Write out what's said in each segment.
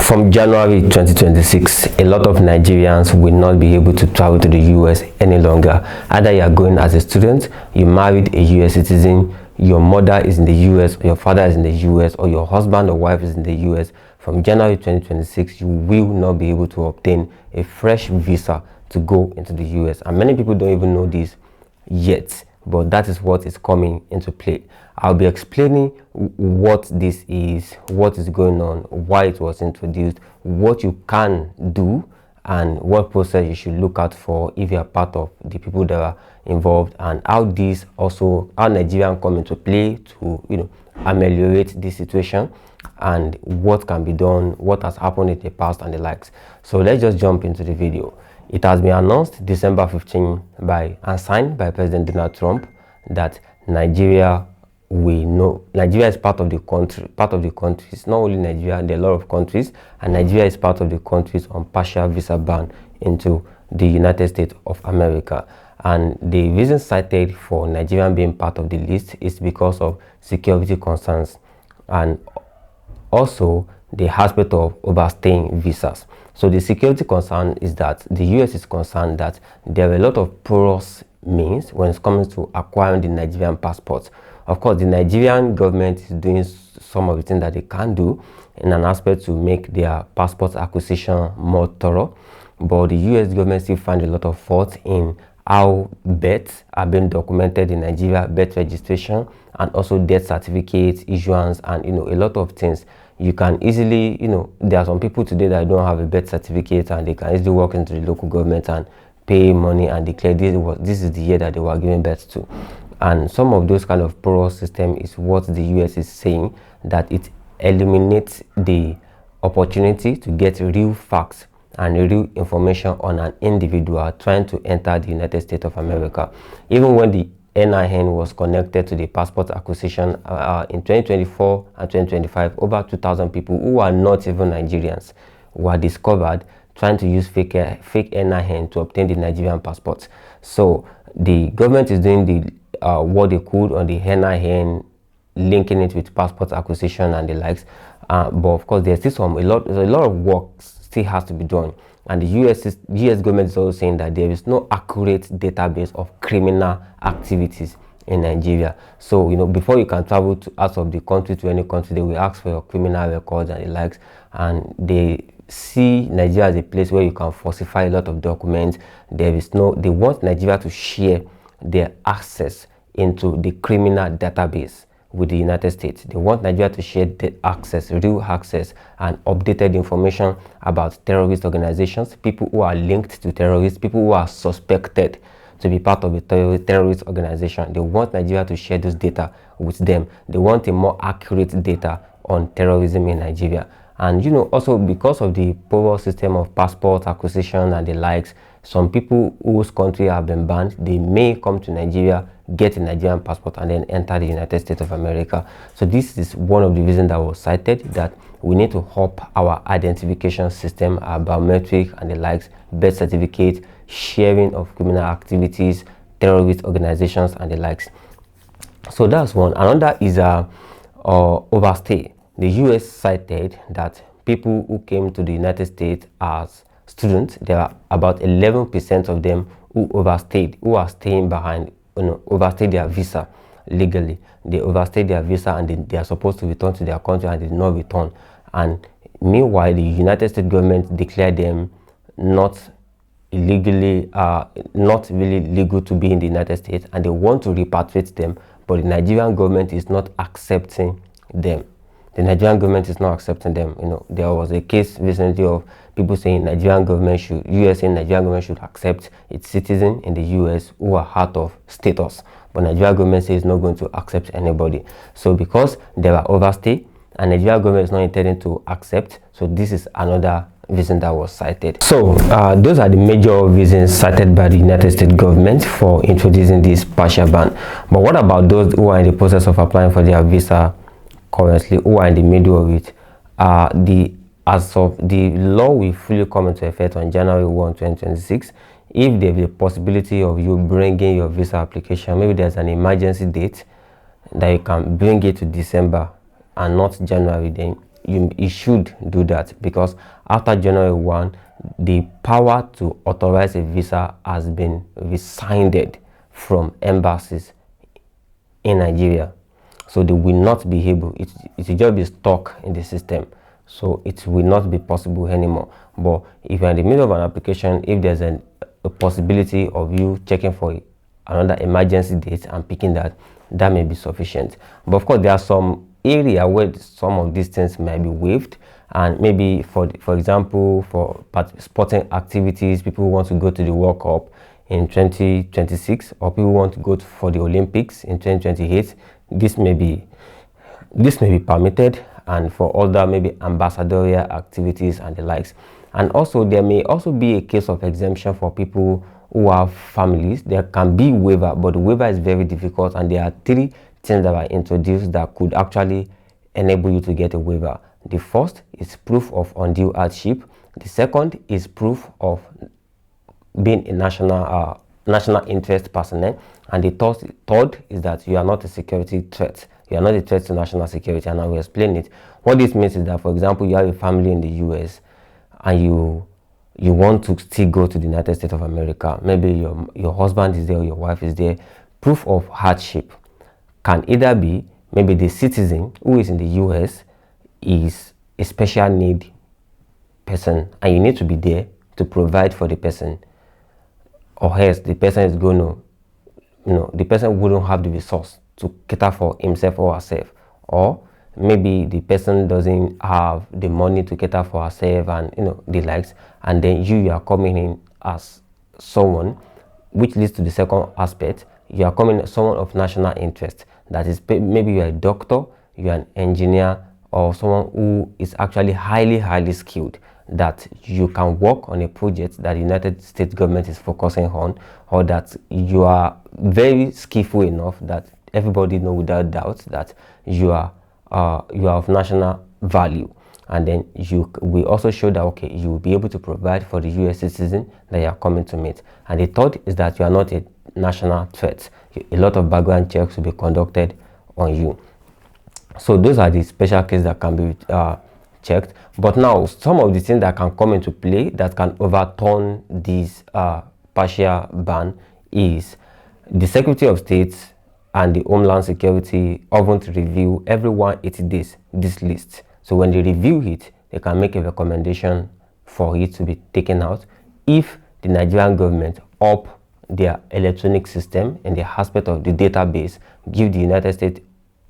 From January 2026, a lot of Nigerians will not be able to travel to the US any longer. Either you are going as a student, you married a US citizen, your mother is in the US, or your father is in the US, or your husband or wife is in the US. From January 2026, you will not be able to obtain a fresh visa to go into the US. And many people don't even know this yet, but that is what is coming into play. I'll be explaining what this is, what is going on, why it was introduced, what you can do, and what process you should look out for if you are part of the people that are involved, and how Nigeria come into play to ameliorate this situation, and what can be done, what has happened in the past, and the likes. So let's just jump into the video. It has been announced December 15 and signed by President Donald Trump that Nigeria is part of the countries. Not only Nigeria, there are a lot of countries, and Nigeria is part of the countries on partial visa ban into the United States of America. And the reason cited for Nigeria being part of the list is because of security concerns, and also the aspect of overstaying visas. So the security concern is that the US is concerned that there are a lot of porous means when it comes to acquiring the Nigerian passports. Of course, the Nigerian government is doing some of the things that they can do in an aspect to make their passport acquisition more thorough, but the US government still finds a lot of fault in how births are being documented in Nigeria, birth registration, and also death certificate issuance, and a lot of things. You can easily, there are some people today that don't have a birth certificate, and they can easily walk into the local government and pay money and declare this is the year that they were giving birth to. And some of those kind of parole system is what the US is saying, that it eliminates the opportunity to get real facts and real information on an individual trying to enter the United States of America. Even when the NIN was connected to the passport acquisition in 2024 and 2025, over 2,000 people who are not even Nigerians were discovered trying to use fake NIN to obtain the Nigerian passports. So the government is doing the what they could on the NIN, linking it with passport acquisition and the likes. But of course, there's still a lot of work still has to be done. And the US government is also saying that there is no accurate database of criminal activities in Nigeria. So, before you can travel out of the country to any country, they will ask for your criminal records and the likes. And they see Nigeria as a place where you can falsify a lot of documents. They want Nigeria to share their access into the criminal database with the United States. They want Nigeria to share the real access, and updated information about terrorist organizations, people who are linked to terrorists, people who are suspected to be part of a terrorist organization. They want Nigeria to share those data with them. They want a more accurate data on terrorism in Nigeria. And also because of the poor system of passport acquisition and the likes, some people whose country have been banned, they may come to Nigeria, get a Nigerian passport, and then enter the United States of America. So this is one of the reasons that was cited, that we need to up our identification system, our biometric and the likes, birth certificate, sharing of criminal activities, terrorist organizations and the likes. So that's one. Another is overstay. The US cited that people who came to the United States as students, there are about 11% of them who overstayed, who are staying behind, overstayed their visa legally. They overstayed their visa, and they are supposed to return to their country, and they did not return. And meanwhile, the United States government declared them not really legal to be in the United States, and they want to repatriate them, but the Nigerian government is not accepting them. The Nigerian government is not accepting them. There was a case recently of people saying Nigerian government should accept its citizens in the US who are out of status, but Nigerian government says it's not going to accept anybody. So because there are overstay and Nigerian government is not intending to accept, so this is another reason that was cited. So those are the major reasons cited by the United States government for introducing this partial ban. But what about those who are in the process of applying for their visa currently, who are in the middle of it? As of the law will fully come into effect on January 1, 2026. If there is a possibility of you bringing your visa application, maybe there's an emergency date that you can bring it to December and not January, then you should do that, because after January 1, the power to authorize a visa has been rescinded from embassies in Nigeria. So they will not be able, it will just be stuck in the system. So it will not be possible anymore. But if you're in the middle of an application, if there's a possibility of you checking for another emergency date and picking that may be sufficient. But of course, there are some area where some of these things might be waived, and maybe for example, for sporting activities, people who want to go to the World Cup in 2026, or people want to go for the Olympics in 2028, this may be permitted, and for other maybe ambassadorial activities and the likes. And also there may also be a case of exemption for people who have families. There can be waiver, but the waiver is very difficult, and there are 3 things that are introduced that could actually enable you to get a waiver. The first is proof of undue hardship. The second is proof of being a national interest personnel, and the third is that you are not a security threat. You are not a threat to national security, and I will explain it. What this means is that, for example, you have a family in the US and you want to still go to the United States of America. Maybe your husband is there or your wife is there. Proof of hardship can either be maybe the citizen who is in the US is a special need person, and you need to be there to provide for the person, or else the person is going to, the person wouldn't have the resource to cater for himself or herself, or maybe the person doesn't have the money to cater for herself and the likes, and then you are coming in as someone, which leads to the second aspect. You are coming as someone of national interest. That is, maybe you are a doctor, you are an engineer, or someone who is actually highly skilled, that you can work on a project that the United States government is focusing on, or that you are very skillful enough that everybody knows without doubt that you are of national value. And then you will also show that, okay, you will be able to provide for the US citizen that you are coming to meet. And the third is that you are not a national threat. A lot of background checks will be conducted on you. So those are the special cases that can be checked. But now, some of the things that can come into play that can overturn this partial ban is the Secretary of State and the Homeland Security often review every 180 days this list. So when they review it, they can make a recommendation for it to be taken out if the Nigerian government up their electronic system and the aspect of the database give the United States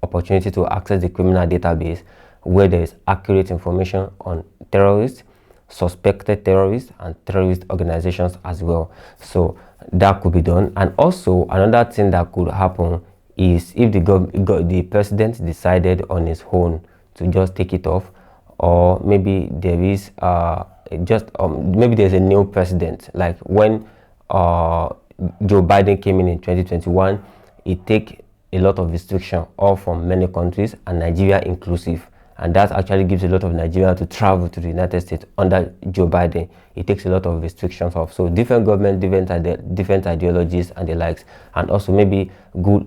opportunity to access the criminal database where there is accurate information on terrorists, suspected terrorists, and terrorist organizations as well. So that could be done. And also another thing that could happen is if the president decided on his own to just take it off, or maybe there is maybe there's a new president, like when Joe Biden came in 2021, it take a lot of restriction off from many countries, and Nigeria inclusive, and that actually gives a lot of Nigerians to travel to the United States under Joe Biden. It takes a lot of restrictions off. So different governments, different ideologies and the likes, and also maybe good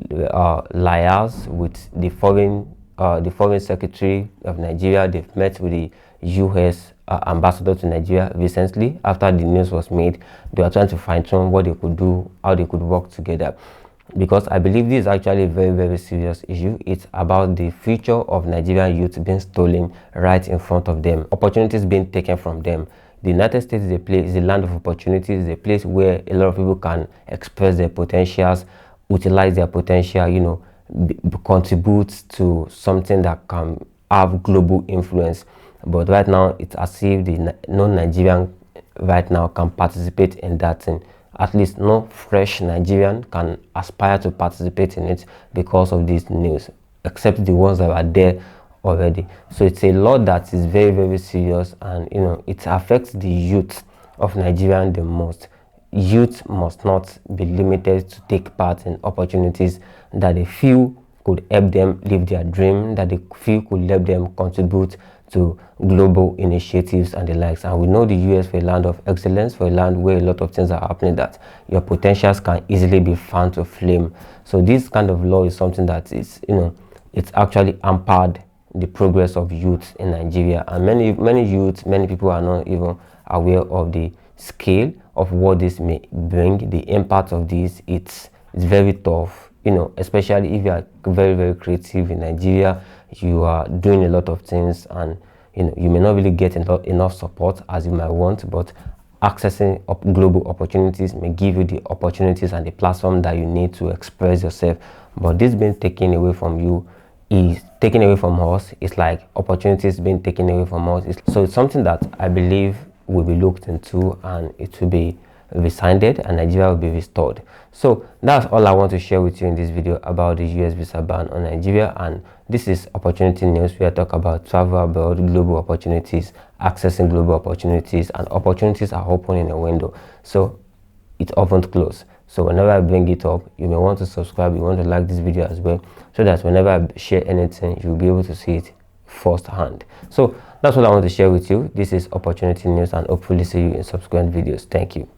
liars with the foreign secretary of Nigeria. They've met with the US ambassador to Nigeria recently. After the news was made, they were trying to fine-tune what they could do, how they could work together, because I believe this is actually a very serious issue. It's about the future of Nigerian youth being stolen right in front of them, opportunities being taken from them. The United States is a land of opportunities, a place where a lot of people can express their potentials, utilize their potential, contribute to something that can have global influence. But right now, it's as if the non-Nigerian right now can participate in that thing. At least no fresh Nigerian can aspire to participate in it because of this news, except the ones that are there already. So it's a law that is very serious, and it affects the youth of Nigeria the most. Youth must not be limited to take part in opportunities that they feel could help them live their dream, that they feel could help them contribute to global initiatives and the likes. And we know the US for a land of excellence, for a land where a lot of things are happening, that your potentials can easily be found to flame. So this kind of law is something that is, it's actually hampered the progress of youth in Nigeria. And many people are not even aware of the scale of what this may bring, the impact of this. It's very tough, you know, especially if you are very creative in Nigeria. You are doing a lot of things, and you know, you may not really get enough support as you might want, but accessing global opportunities may give you the opportunities and the platform that you need to express yourself. But this being taken away from you is taken away from us. It's like opportunities being taken away from us. So it's something that I believe will be looked into, and it will be rescinded, and Nigeria will be restored. So that's all I want to share with you in this video about the US visa ban on Nigeria. And this is Opportunity News, where I talk about travel abroad, global opportunities, accessing global opportunities, and opportunities are open in a window, so it often close. So whenever I bring it up, you may want to subscribe, you want to like this video as well, so that whenever I share anything, you'll be able to see it firsthand. So that's what I want to share with you. This is Opportunity News, and hopefully see you in subsequent videos. Thank you.